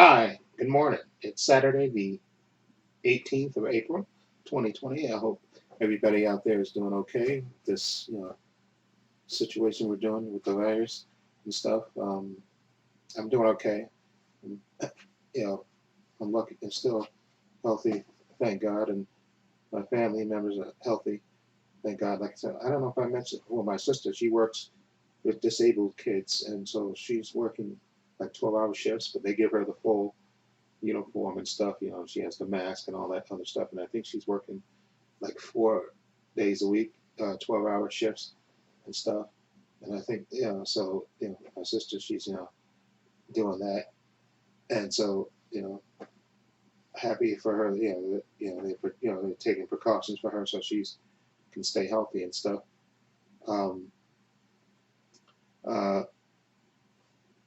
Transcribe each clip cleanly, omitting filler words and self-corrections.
Hi, good morning. It's Saturday, the 18th of April, 2020. I hope everybody out there is doing okay. This situation we're doing with the virus and stuff. I'm doing okay. I'm, you know, I'm lucky. I'm still healthy, thank God, and my family members are healthy, thank God. Like I said, I don't know if I mentioned. Well, my sister, she works with disabled kids, and so she's working like 12-hour shifts, but they give her the full uniform and stuff. She has the mask and all that other stuff. And I think she's working like 4 days a week, 12-hour shifts and stuff. And I think, my sister, she's, doing that. And so, happy for her, they're taking precautions for her so she's can stay healthy and stuff. Um, uh,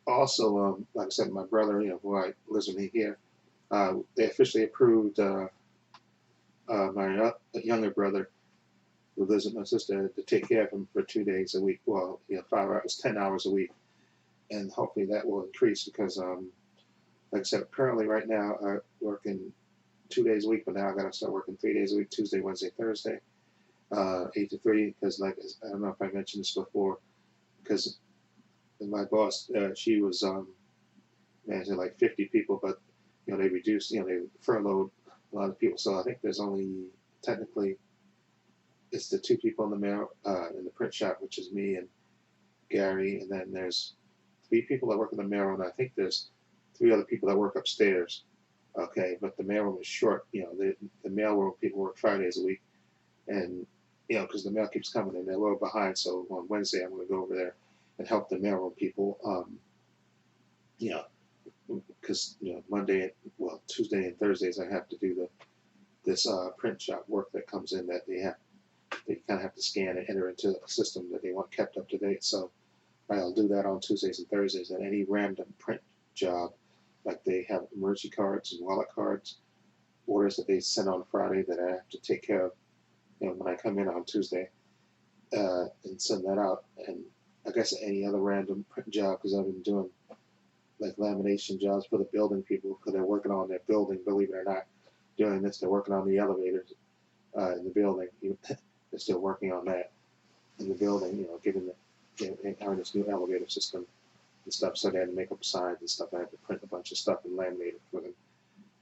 Also, like I said, my brother, who I lives with me here, they officially approved my younger brother who lives with my sister to take care of him for 2 days a week. Well, 5 hours, 10 hours a week, and hopefully that will increase because, like I said, currently right now I work in 2 days a week, but now I got to start working 3 days a week: Tuesday, Wednesday, Thursday, 8 to 3. Because I don't know if I mentioned this before, because my boss, she was managing like 50 people, but they reduced, they furloughed a lot of people. So I think there's only technically it's the two people in the print shop, which is me and Gary, and then there's three people that work in the mailroom. And I think there's three other people that work upstairs. Okay, but the mailroom is short. The mailroom people work 5 days a week, and because the mail keeps coming and they're a little behind. So on Wednesday, I'm going to go over there and help the mailroom people. You know, because Monday, well, Tuesday and Thursdays, I have to do this print shop work that comes in that they kind of have to scan and enter into a system that they want kept up to date. So I'll do that on Tuesdays and Thursdays. And any random print job, like they have emergency cards and wallet cards, orders that they send on Friday that I have to take care of, when I come in on Tuesday, and send that out. And I guess any other random print job, because I've been doing like lamination jobs for the building people because they're working on their building. Believe it or not, doing this, they're working on the elevators in the building. They're still working on that in the building. Getting having this new elevator system and stuff. So they had to make up signs and stuff. I had to print a bunch of stuff and laminate it for them.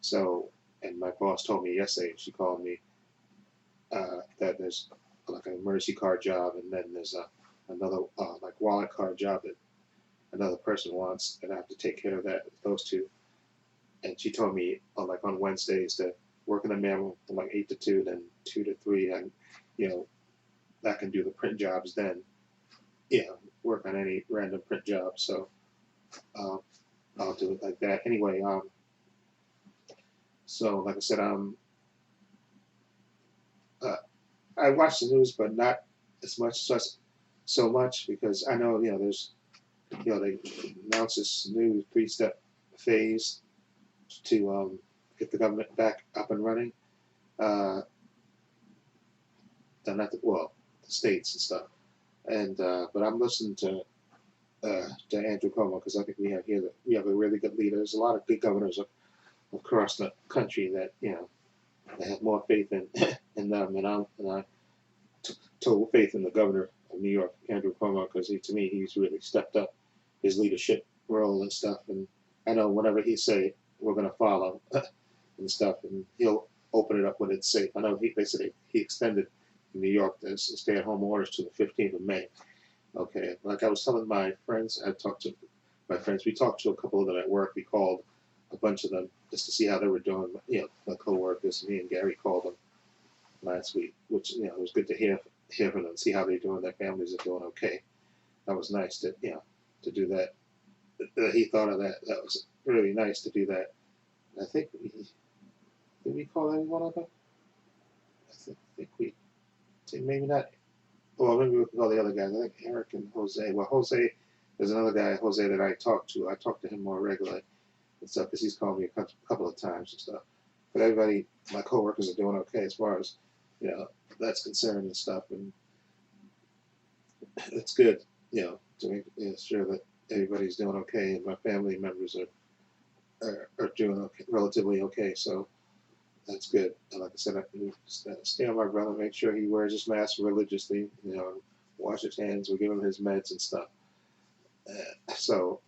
So, and my boss told me yesterday. She called me that there's like an emergency card job, and then there's another like wallet card job that another person wants, and I have to take care of those two. And she told me like on Wednesdays to work in the mail from like 8 to 2, then 2 to 3, and you know I can do the print jobs then. Work on any random print job. So uh, I'll do it like that. Anyway, so like I said, uh, I watch the news, but not as much so much because I know there's they announced this new three-step phase to get the government back up and running. Uh, not the, well, the states and stuff. And but I'm listening to Andrew Cuomo because I think we have a really good leader. There's a lot of good governors across the country that that have more faith in in them, and I total faith in the governor of New York, Andrew Cuomo, because to me he's really stepped up his leadership role and stuff. And I know whenever he say we're going to follow and stuff, and he'll open it up when it's safe. I know they said he extended in New York the stay-at-home orders to the 15th of May. Okay, like I was telling my friends, I talked to my friends. We talked to a couple of them at work. We called a bunch of them just to see how they were doing. My coworkers, me and Gary called them last week, which it was good to hear from them, see how they're doing. Their families are doing okay. That was nice to do that. He thought of that. That was really nice to do that. I think did we call anyone of them? I think we maybe not. Well, maybe we can call the other guys. I think Eric and Jose. Well, Jose, there's another guy, Jose, that I talked to. I talk to him more regularly and stuff because he's called me a couple of times and stuff. But everybody, my coworkers are doing okay as far as that's concerned and stuff, and it's good, to make sure that everybody's doing okay and my family members are are doing okay, relatively okay. So that's good. And like I said, I can stay on my brother, make sure he wears his mask religiously. Wash his hands. We give him his meds and stuff. So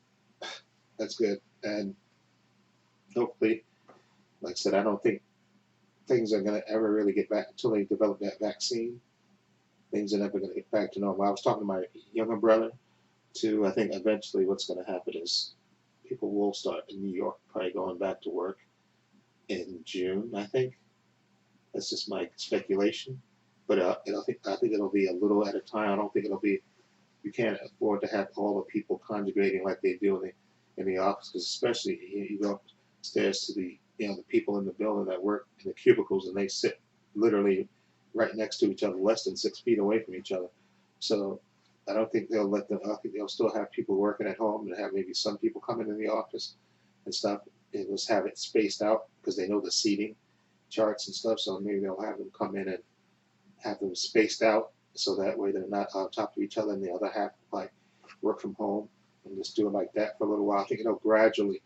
that's good. And hopefully, like I said, I don't think things are going to ever really get back until they develop that vaccine. Things are never going to get back to normal. I was talking to my younger brother too. I think eventually what's going to happen is people will start in New York probably going back to work in June. I think that's just my speculation. But I think it'll be a little at a time. I don't think it'll be. You can't afford to have all the people congregating like they do in the office, because especially you go upstairs to the people in the building that work in the cubicles, and they sit literally right next to each other, less than 6 feet away from each other. So I don't think they'll let them. I think they'll still have people working at home and have maybe some people coming in the office and stuff. And just have it spaced out because they know the seating charts and stuff. So maybe they'll have them come in and have them spaced out so that way they're not on top of each other, and the other half like work from home and just do it like that for a little while. I think it'll gradually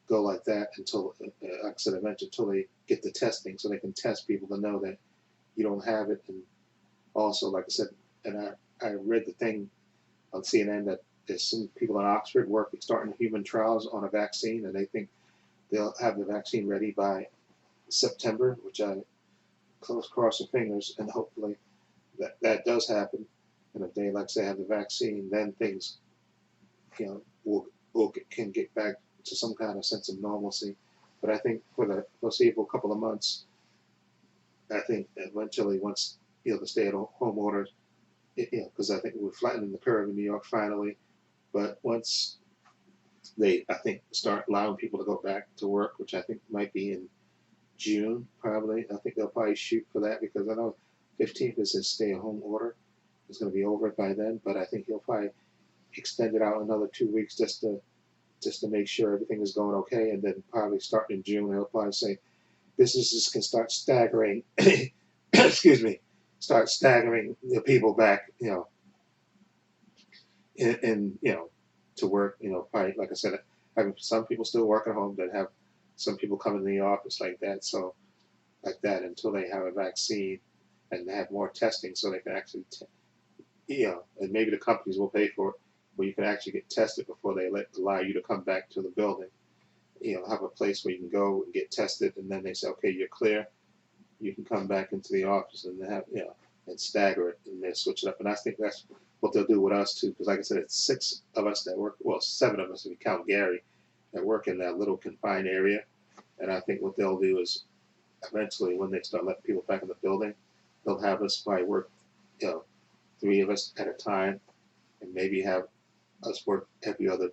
go like that until, like I said, I mentioned, until they get the testing so they can test people to know that you don't have it. And also, like I said, and I read the thing on CNN that there's some people in Oxford starting human trials on a vaccine, and they think they'll have the vaccine ready by September, which I cross their fingers, and hopefully that does happen. And if they, like say, have the vaccine, then things, can get back to some kind of sense of normalcy. But I think for the foreseeable couple of months, I think eventually once the stay-at-home orders, because I think we're flattening the curve in New York finally. But once they, I think, start allowing people to go back to work, which I think might be in June, probably. I think they'll probably shoot for that because I know 15th is his stay-at-home order. It's going to be over by then, but I think he'll probably extend it out another 2 weeks just to make sure everything is going okay, and then probably starting in June, he'll probably say businesses can start staggering. Excuse me, start staggering the people back, in to work. Probably like I said, having some people still work at home, that have some people come in the office like that. So like that until they have a vaccine and have more testing, so they can actually, and maybe the companies will pay for it, where you can actually get tested before they allow you to come back to the building. Have a place where you can go and get tested, and then they say, okay, you're clear, you can come back into the office, and have and stagger it, and they switch it up. And I think that's what they'll do with us too, because like I said, it's 6 of us that work, well, 7 of us if you count Gary, that work in that little confined area. And I think what they'll do is eventually, when they start letting people back in the building, they'll have us probably work, 3 of us at a time, and maybe have us work every other,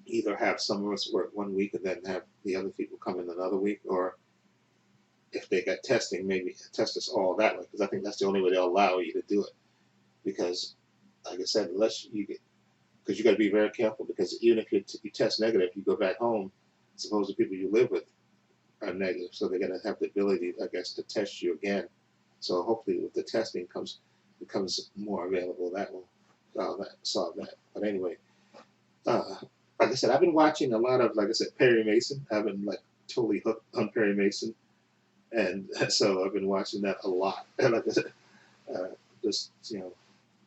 either have some of us work 1 week and then have the other people come in another week, or if they got testing, maybe test us all that way, because I think that's the only way they'll allow you to do it. Because, like I said, unless you get, because you got to be very careful, because even if you test negative, you go back home, suppose the people you live with are negative, so they're going to have the ability, I guess, to test you again. So hopefully, with the testing becomes more available, that will solve that. But anyway, like I said, I've been watching a lot of, like I said, Perry Mason. I've been like totally hooked on Perry Mason, and so I've been watching that a lot. And like I said, just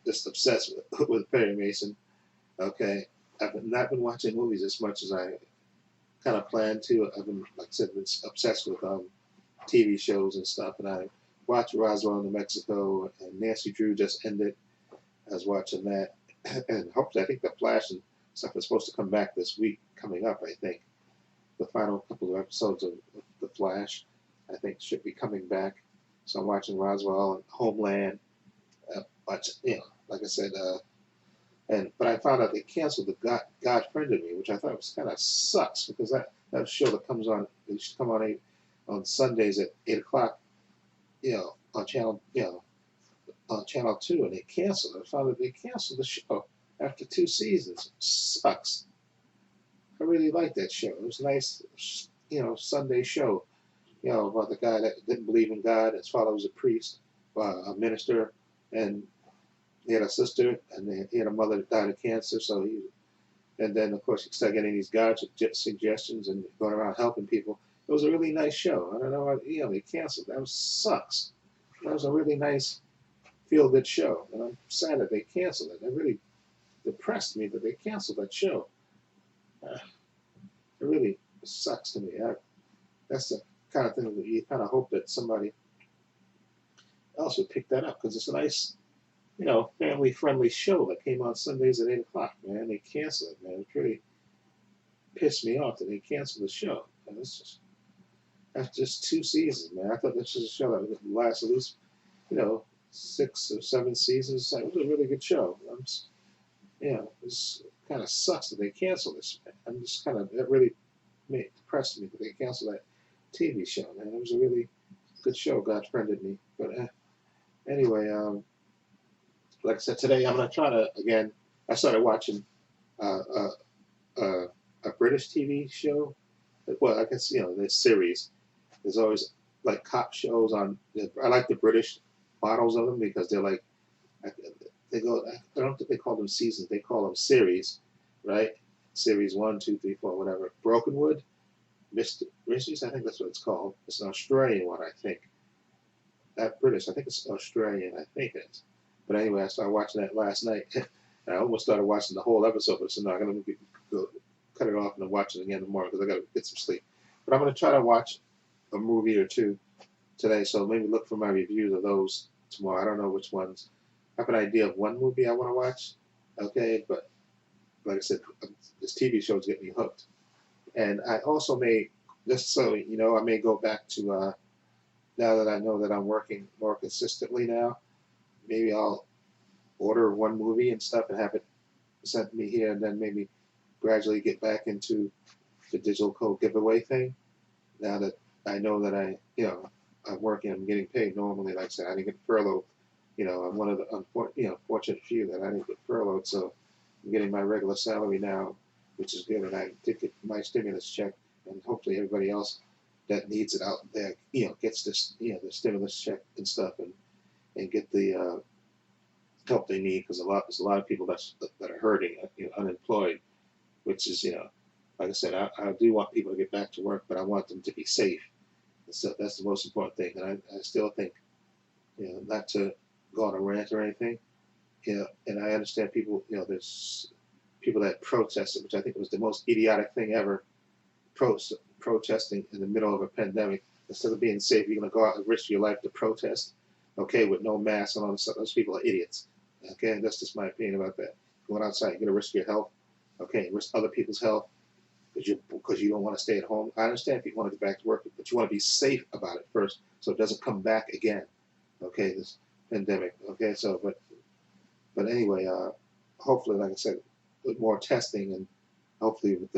just obsessed with Perry Mason. Okay, I've not been watching movies as much as I kind of planned to. I've been, like I said, been obsessed with TV shows and stuff, and I watched Roswell, New Mexico, and Nancy Drew just ended. I was watching that, and hopefully, I think the Flash and stuff is supposed to come back this week, coming up. I think the final couple of episodes of the Flash, I think, should be coming back. So I'm watching Roswell and Homeland. Like I said, but I found out they canceled the God Friend of Me, which I thought was kind of sucks, because that show that comes on, it used to come on Sundays at 8 o'clock, on channel 2, and they canceled it. I found that they canceled the show after 2 seasons. It sucks. I really liked that show. It was a nice, Sunday show, about the guy that didn't believe in God. His father was a priest, a minister, and he had a sister, and he had a mother that died of cancer. So And then of course you start getting these God suggestions and going around helping people. It was a really nice show. I don't know what, they canceled. That was sucks. That was a really nice feel good show, and I'm sad that they canceled it. It really depressed me that they canceled that show. It really sucks to me. That's the kind of thing that you kind of hope that somebody else would pick that up, because it's a nice, family friendly show that came on Sundays at 8 o'clock. Man, they canceled it. Man, it really pissed me off that they canceled the show. And that's just 2 seasons, man. I thought this was a show that would last at least, you know, 6 or 7 seasons. It was a really good show. It kind of sucks that they canceled this. Man. I'm just kind of that really depressed me that they canceled that TV show. Man, it was a really good show. God friended me, but anyway, like I said, today I'm gonna try to again. I started watching uh, uh, a British TV show. Well, I guess there's series. There's always like cop shows on. I like the British models of them because they're like they go. I don't think they call them seasons. They call them series, right? Series 1, 2, 3, 4, whatever. Brokenwood, Mysteries. I think that's what it's called. It's an Australian one, I think. Not British. I think it's Australian. I think it's. But anyway, I started watching that last night. I almost started watching the whole episode, but I said no, I'm gonna go cut it off and then watch it again tomorrow because I gotta get some sleep. But I'm gonna try to watch a movie or two today, so maybe look for my reviews of those tomorrow. I don't know which ones. I have an idea of one movie I want to watch, okay, but like I said, this TV show is getting me hooked. And I also may, just so I may go back to now that I know that I'm working more consistently now. Maybe I'll order one movie and stuff and have it sent me here, and then maybe gradually get back into the digital code giveaway thing. Now that I know that I'm working, I'm getting paid normally. Like I said, I didn't get furloughed. I'm one of the fortunate few that I didn't get furloughed, so I'm getting my regular salary now, which is good. And I did get my stimulus check, and hopefully everybody else that needs it out there, gets this, the stimulus check and stuff, and get the help they need, because there's a lot of people that are hurting, unemployed, which is, like I said, I do want people to get back to work, but I want them to be safe. So that's the most important thing. And I still think, not to go on a rant or anything, and I understand people, there's people that protested, which I think was the most idiotic thing ever, protesting in the middle of a pandemic. Instead of being safe, you're going to go out and risk your life to protest, okay, with no mask and all this stuff. Those people are idiots. Okay, that's just my opinion about that. Going outside, you're going to risk your health, okay, risk other people's health because you don't want to stay at home. I understand if you want to get back to work, but you want to be safe about it first so it doesn't come back again, okay, this pandemic. Okay, so, but anyway, hopefully, like I said, with more testing and hopefully if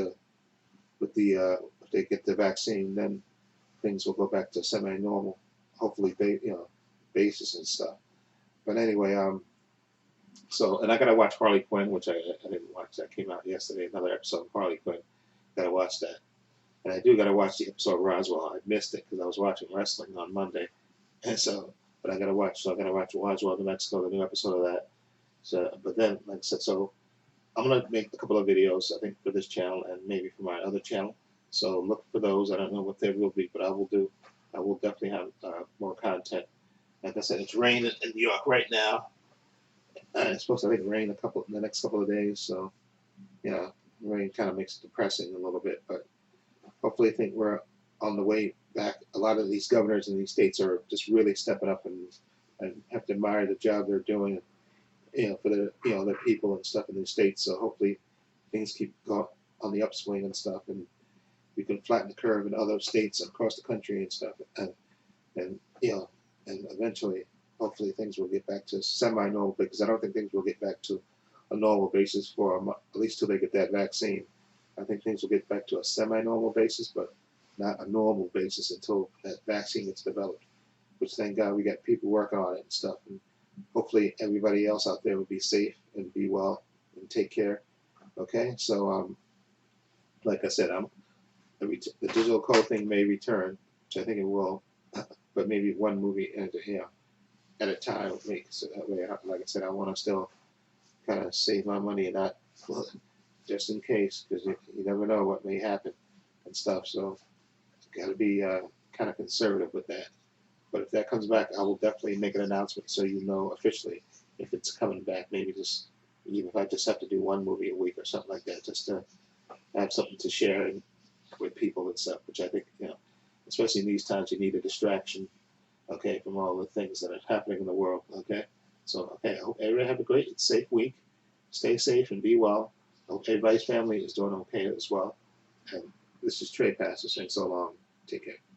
they get the vaccine, then things will go back to semi-normal, hopefully, basis and stuff. But anyway, so, and I gotta watch Harley Quinn, which I didn't watch. That came out yesterday. Another episode of Harley Quinn. Gotta watch that, and I do gotta watch the episode of Roswell. I missed it because I was watching wrestling on Monday, and so, but I gotta watch. So I gotta watch Roswell, New Mexico, the new episode of that. So, but then, like I said, so I'm gonna make a couple of videos, I think, for this channel and maybe for my other channel. So look for those. I don't know what they will be, but I will do. I will definitely have more content. Like I said, it's raining in New York right now. It's supposed to, I think, rain in the next couple of days. So, rain kind of makes it depressing a little bit. But hopefully, I think we're on the way back. A lot of these governors in these states are just really stepping up, and have to admire the job they're doing, for their people and stuff in the states. So hopefully, things keep going on the upswing and stuff, and we can flatten the curve in other states across the country and stuff. And and eventually, hopefully, things will get back to semi-normal, because I don't think things will get back to a normal basis for at least till they get that vaccine. I think things will get back to a semi-normal basis, but not a normal basis until that vaccine gets developed. Which, thank God, we got people working on it and stuff. And hopefully, everybody else out there will be safe and be well and take care. Okay, so like I said, the digital code thing may return, which I think it will, but maybe one movie at a time so that way, like I said, I want to still kind of save my money and not just in case, because you never know what may happen and stuff. So got to be kind of conservative with that. But if that comes back, I will definitely make an announcement so you know officially if it's coming back. Maybe just even if I just have to do one movie a week or something like that, just to have something to share with people and stuff. Which I think, especially in these times, you need a distraction. Okay, from all the things that are happening in the world. Okay, so okay, I hope everybody have a great, and safe week. Stay safe and be well. I hope everybody's family is doing okay as well. And this is Trepacer saying so long. Take care.